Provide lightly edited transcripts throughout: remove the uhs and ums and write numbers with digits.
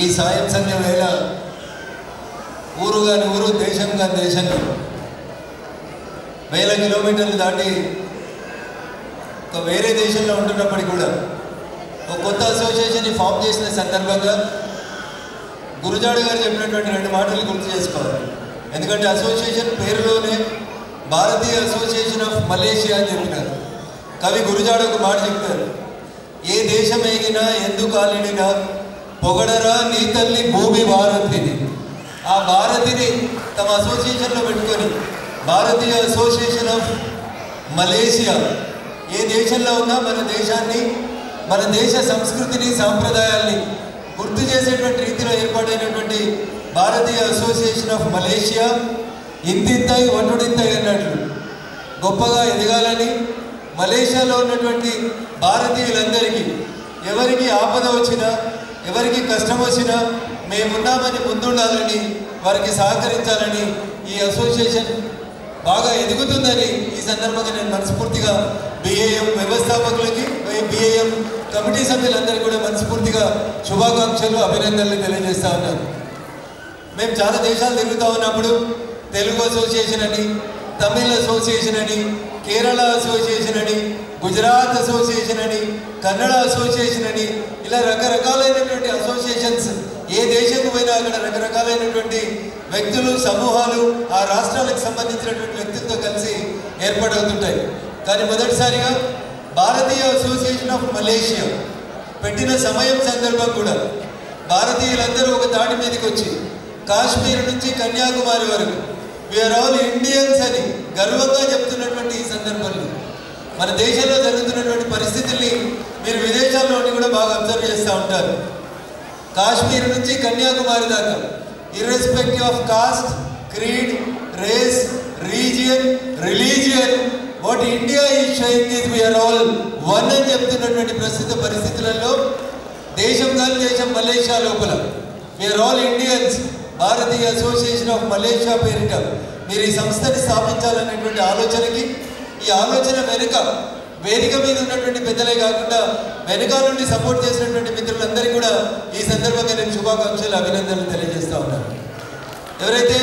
ఈ సాయం సంధ్య వేళ ఊరు కాని ఊరు, దేశం కాని దేశంలో వేల కిలోమీటర్లు దాటి ఒక వేరే దేశంలో ఉంటున్నప్పటికీ కూడా ఒక కొత్త అసోసియేషన్ని ఫామ్ చేసిన సందర్భంగా గురజాడ గారు చెప్పినటువంటి 2 మాటలు గుర్తు చేసుకోవాలి. ఎందుకంటే అసోసియేషన్ పేరులోనే భారతీయ అసోసియేషన్ ఆఫ్ మలేషియా అని చెప్పినారు. కవి గురజాడ ఒక మాట చెప్తారు, ఏ దేశం ఎగినా ఎందుకు కాలిడినా పొగడరా నీ తల్లి భూమి భారతిని. ఆ భారతిని తమ అసోసియేషన్లో పెట్టుకొని భారతీయ అసోసియేషన్ ఆఫ్ మలేషియా ఏ దేశంలో ఉన్నా మన దేశాన్ని, మన దేశ సంస్కృతిని, సాంప్రదాయాల్ని గుర్తు చేసేటువంటి రీతిలో ఏర్పాటైనటువంటి భారతీయ అసోసియేషన్ ఆఫ్ మలేషియా ఇంతింతాయి వటుడింతాయి అన్నట్లు గొప్పగా ఎదగాలని, మలేషియాలో ఉన్నటువంటి భారతీయులందరికీ ఎవరికి ఆపద వచ్చినా, ఎవరికి కష్టం వచ్చినా మేమున్నామని ముందుండాలని, వారికి సహకరించాలని, ఈ అసోసియేషన్ బాగా ఎదుగుతుందని ఈ సందర్భంగా నేను మనస్ఫూర్తిగా BAM వ్యవస్థాపకులకి, BAM కమిటీ సభ్యులందరికీ కూడా మనస్ఫూర్తిగా శుభాకాంక్షలు, అభినందనలు తెలియజేస్తూ ఉన్నాను. మేము చాలా దేశాలు తిరుగుతూ ఉన్నప్పుడు తెలుగు అసోసియేషన్ అని, తమిళ్ అసోసియేషన్ అని, కేరళ అసోసియేషన్ అని, గుజరాత్ అసోసియేషన్ అని, కన్నడ అసోసియేషన్ అని, ఇలా రకరకాలైనటువంటి అసోసియేషన్స్ ఏ దేశంకు పోయినా అక్కడ రకరకాలైనటువంటి వ్యక్తులు, సమూహాలు ఆ రాష్ట్రాలకు సంబంధించినటువంటి వ్యక్తులతో కలిసి ఏర్పాటవుతుంటాయి. కానీ మొదటిసారిగా భారతీయ అసోసియేషన్ ఆఫ్ మలేషియా పెట్టిన సమయం సందర్భం కూడా భారతీయులందరూ ఒక తాటి మీదకి వచ్చి కాశ్మీర్ నుంచి కన్యాకుమారి వరకు వీఆర్ ఆల్ ఇండియన్స్ అని గర్వంగా చెప్తున్నటువంటి ఈ సందర్భంలో మన దేశంలో జరుగుతున్నటువంటి పరిస్థితుల్ని మీరు విదేశాల్లోని కూడా బాగా అబ్జర్వ్ చేస్తూ ఉంటారు. కాశ్మీర్ నుంచి కన్యాకుమారి దాకా irrespective of caste, creed, race, region, religion, what India is showing is we are all one అని చెప్తున్నటువంటి ప్రస్తుత పరిస్థితులలో దేశం కాని దేశం మలేషియా లోపల వీఆర్ ఆల్ ఇండియన్స్ భారతీయ అసోసియేషన్ ఆఫ్ మలేషియా పేరిట మీరు ఈ సంస్థని స్థాపించాలనేటువంటి ఆలోచనకి, ఈ ఆలోచన వెనుక వేదిక మీద ఉన్నటువంటి పెద్దలే కాకుండా వెనుక నుండి సపోర్ట్ చేసినటువంటి మిత్రులందరికీ కూడా ఈ సందర్భంగా నేను శుభాకాంక్షలు, అభినందనలు తెలియజేస్తూ ఉన్నాను. ఎవరైతే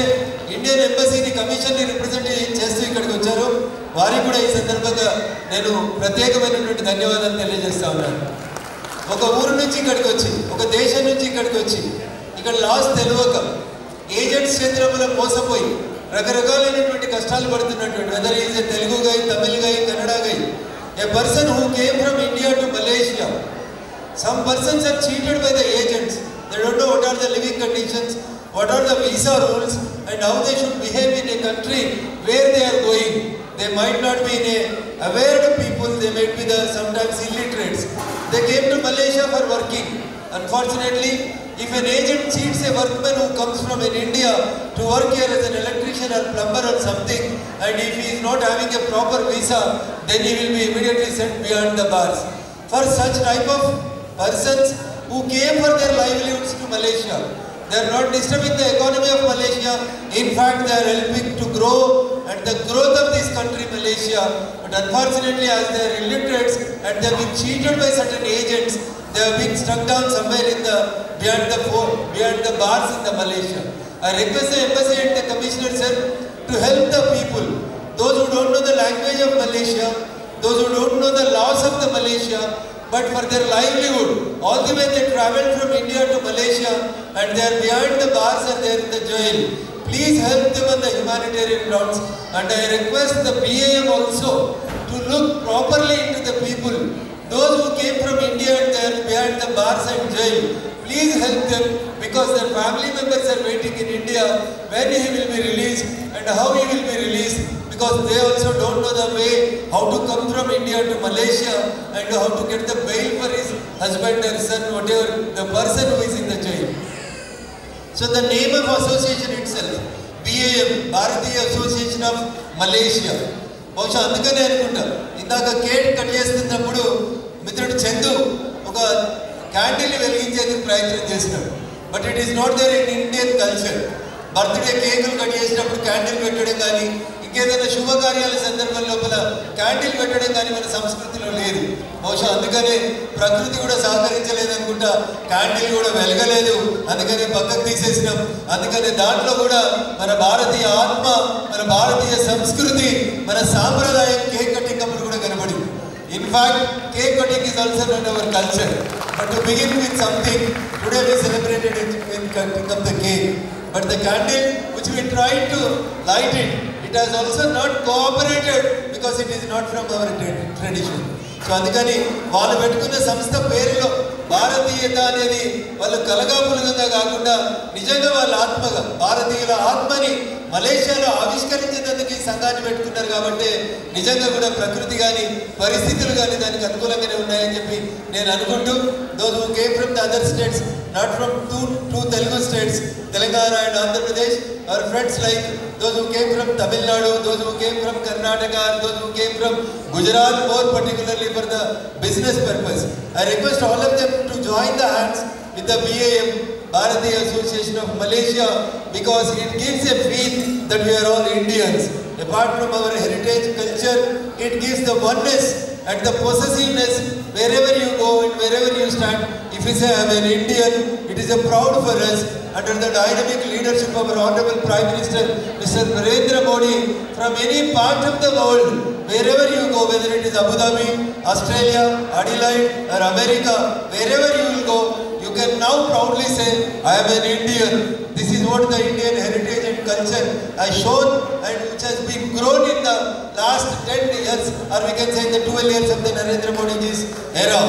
ఇండియన్ ఎంబసీని, కమిషన్ని రిప్రజెంట్ చేస్తూ ఇక్కడికి వచ్చారో వారికి కూడా ఈ సందర్భంగా నేను ప్రత్యేకమైనటువంటి ధన్యవాదాలు తెలియజేస్తూ ఉన్నాను. ఒక ఊరు నుంచి ఇక్కడికి వచ్చి, ఒక దేశం నుంచి ఇక్కడికి వచ్చి ఇక్కడ లాస్ తెలియక ఏజెంట్స్ చేతులలో మోసపోయి రకరకాలైనటువంటి కష్టాలు పడుతున్నటువంటి, whether is a Telugu guy, Tamil guy, Kannada guy, a person who came from India to Malaysia, some persons are cheated by the agents. They don't know what are the living conditions, what are the visa rules, and how they should behave in a country where they are going. They might not be in a aware people, they might be the sometimes illiterates. They came to Malaysia for working. Unfortunately, if an agent cheats a workman who comes from in India to work here as an electrician or plumber or something, and if he is not having a proper visa, then he will be immediately sent beyond the bars. For such type of persons who came for their livelihoods to Malaysia, they are not disturbing the economy of Malaysia. In fact, they are helping to grow and the growth of this country, Malaysia. But unfortunately, as they are illiterates and they have been cheated by certain agents, they have been stuck down somewhere in the beyond the bars in the Malaysia. I request the embassy and the commissioner, sir, to help the people, those who don't know the language of Malaysia, those who don't know the laws of the Malaysia, but for their livelihood, all the way they traveled from India to Malaysia and they are behind the bars and they are in the jail. Please help them on the humanitarian grounds, and I request the BAM also to look properly into the people, those who came from India and they are behind the bars and jail. Please help them, because their family members are waiting in India when he will be released and how he will be released, because they also don't know the way how to come from India to Malaysia and how to get the bail for his husband or son, whatever the person who is in the jail. So the name of association itself, BAM, Bharatiya Association of Malaysia. బహుశా అందుకనే అనుకుంటా ఇందాక cake cut చేస్తున్నప్పుడు మిత్రుడు చందు ఒక క్యాండిల్ని వెలిగించేందుకు ప్రయత్నం చేసినాడు. But it is not there in Indian culture. Birthday కేకులు కట్ చేసినప్పుడు క్యాండిల్ పెట్టడం కానీ ఇంకేదైనా శుభకార్యాల సందర్భం లోపల క్యాండిల్ పెట్టడం కానీ మన సంస్కృతిలో లేదు. బహుశా అందుకనే ప్రకృతి కూడా సహకరించలేదనుకుంటా, క్యాండిల్ కూడా వెలగలేదు, అందుకనే పక్కకు తీసేసినాం. అందుకనే దాంట్లో కూడా మన భారతీయ ఆత్మ, మన భారతీయ సంస్కృతి, మన సాంప్రదాయం కేక్ కటింగ్ అప్పుడు కూడా కనబడింది. In fact cake cutting is also not our culture. But to begin with something, today we celebrated it in cutting of the cake. But the candle which we tried to light it has also not cooperated because it is not from our tradition. So అందుకని వాళ్ళు పెట్టుకున్న సంస్థ పేరులో భారతీయత అనేది వాళ్ళు కలగాపులగంగా కాకుండా నిజంగా వాళ్ళ ఆత్మగా భారతీయుల ఆత్మని మలేషియాలో ఆవిష్కరించేందుకు ఈ సంఘాన్ని పెట్టుకున్నారు. కాబట్టి నిజంగా కూడా ప్రకృతి కానీ పరిస్థితులు కానీ దానికి అనుకూలంగానే ఉన్నాయని చెప్పి నేను అనుకుంటూ, those who came from the other states, not from two Telugu states, Telangana and Andhra Pradesh, our friends like those who came from Tamil Nadu, those who came from Karnataka, those who came from Gujarat, more particularly for the business purpose. I request all of them to join the hands with the BAM, Bharatiya Association of Malaysia, because it gives a feel that we are all Indians. Apart from our heritage culture, it gives the oneness and the possessiveness wherever you go and wherever you stand. If you say I am an Indian, it is a proud for us under the dynamic leadership of our Honorable Prime Minister Mr. Narendra Modi. From any part of the world, wherever you go, whether it is Abu Dhabi, Australia, Adelaide or America, wherever you will go, you can now proudly say I am an Indian. This is what the Indian heritage and culture has shown and which has been grown in the last 10 years, or we can say in the 12 years of the Narendra Modi's era.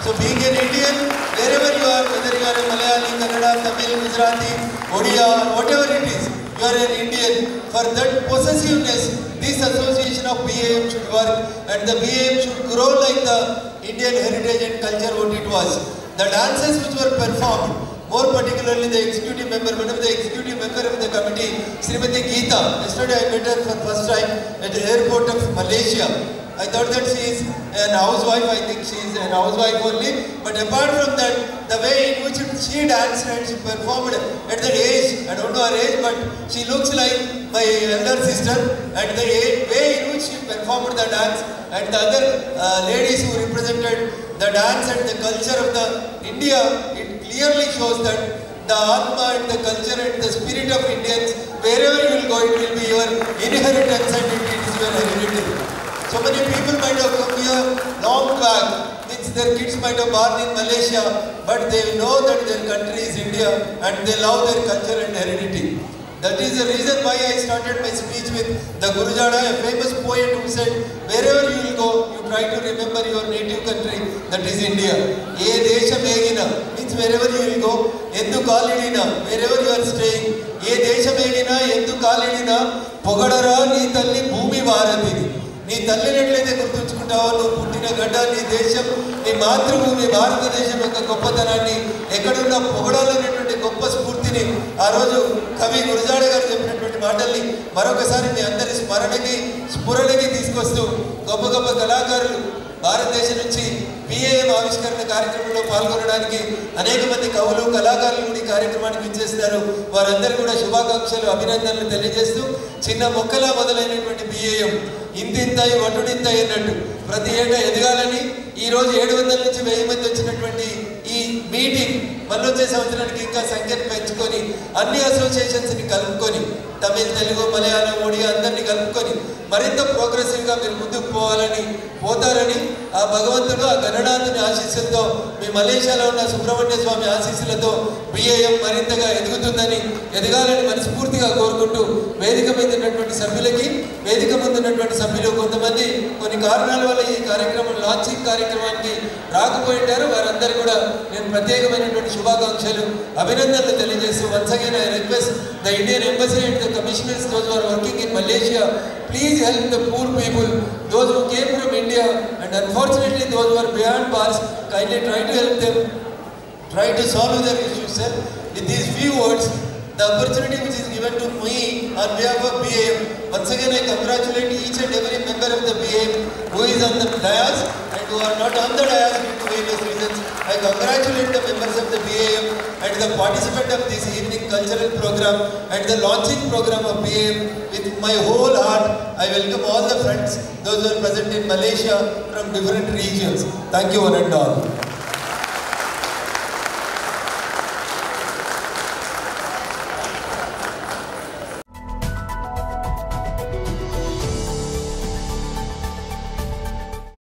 So being an Indian, wherever you are, whether you are a Malayali, Kannada, Tamil, Gujarati, Odia, whatever it is, you are an Indian. For that possessiveness, this association of BAM should work, and the BAM should grow like the Indian heritage and culture what it was. The dances which were performed, more particularly the executive member, one of the executive member of the committee, Srimati Geeta. Yesterday I met her for first time at the airport of Malaysia. I thought that she is an housewife. I think she is an housewife only. But apart from that, the way in which she danced and she performed at that age, I don't know her age, but she looks like my elder sister. And the way in which she performed the dance, and the other ladies who represented the dance and the culture of the India, it clearly shows that the Atma and the culture and the spirit of Indians, wherever you will go, it will be your inheritance and it is your heritage. So many people might have come here long back, means their kids might have born in Malaysia, but they know that their country is India and they love their culture and heredity. That is the reason why I started my speech with the Gurujada, a famous poet who said, wherever you will go, you try to remember your native country, that is India. Ye desha megina, means wherever you will go, endu kalidina, wherever you are staying, ye desha megina, endu kalidina, pogadara ni talli bhumi bharatidi. నీ తల్లిని ఎట్లయితే గుర్తుంచుకుంటావో, నువ్వు పుట్టిన గడ్డ, నీ దేశం, నీ మాతృభూమి భారతదేశం యొక్క గొప్పతనాన్ని ఎక్కడున్నా పొగడాలనేటువంటి గొప్ప స్ఫూర్తిని ఆ రోజు కవి గురజాడ గారు చెప్పినటువంటి మాటల్ని మరొకసారి మీ అందరి స్ఫురణకి తీసుకొస్తూ గొప్ప గొప్ప కళాకారులు భారతదేశం నుంచి BAM ఆవిష్కరణ కార్యక్రమంలో పాల్గొనడానికి అనేక మంది కవులు, కళాకారులు కూడా ఈ కార్యక్రమానికి ఇచ్చేస్తున్నారు. వారందరూ కూడా శుభాకాంక్షలు, అభినందనలు తెలియజేస్తూ, చిన్న మొక్కలా మొదలైనటువంటి BAM ఇంతింతాయి వటుడింతాయి అన్నట్టు ప్రతి ఏటా ఎదగాలని ఈరోజు 700 నుంచి 1000 మంది వచ్చినటువంటి ఈ మీటింగ్ మళ్ళీ వచ్చే సంవత్సరానికి ఇంకా సంఖ్యను పెంచుకొని అన్ని అసోసియేషన్స్ని కలుపుకొని తమిళ్, తెలుగు, మలయాళం, ఒడియా అందరినీ కలుపుకొని మరింత ప్రోగ్రెసివ్గా మీరు ముందుకు పోతారని ఆ భగవంతుడు, ఆ గణనాథుని ఆశీస్సులతో, మీ మలేషియాలో ఉన్న సుబ్రహ్మణ్య స్వామి ఆశీస్సులతో BAM మరింతగా ఎదగాలని మనస్ఫూర్తిగా కోరుకుంటూ, వేదిక మీద ఉన్నటువంటి సభ్యులకి, వేదిక ముందు ఉన్నటువంటి సభ్యులు కొంతమంది కొన్ని కారణాల వల్ల ఈ కార్యక్రమం లాంచింగ్ కార్యక్రమానికి రాకపోయింటారు. వారందరూ కూడా నేను ప్రత్యేకమైనటువంటి శుభాకాంక్షలు, అభినందనలు తెలియజేస్తూ, once again I request the Indian embassy and the commissioners, those who are working in Malaysia, please help the poor people, those who came from India and unfortunately those who are beyond bars, kindly try to help them, try to solve their issues, sir. With these few words, the opportunity which is given to me on behalf of BAM, once again I congratulate each and every member of the BAM who is on the dais and who are not on the dais due to various reasons. I congratulate the members of the BAM and the participant of this evening cultural program and the launching program of BAM with my whole heart. I welcome all the friends, those who are present in Malaysia from different regions. Thank you one and all.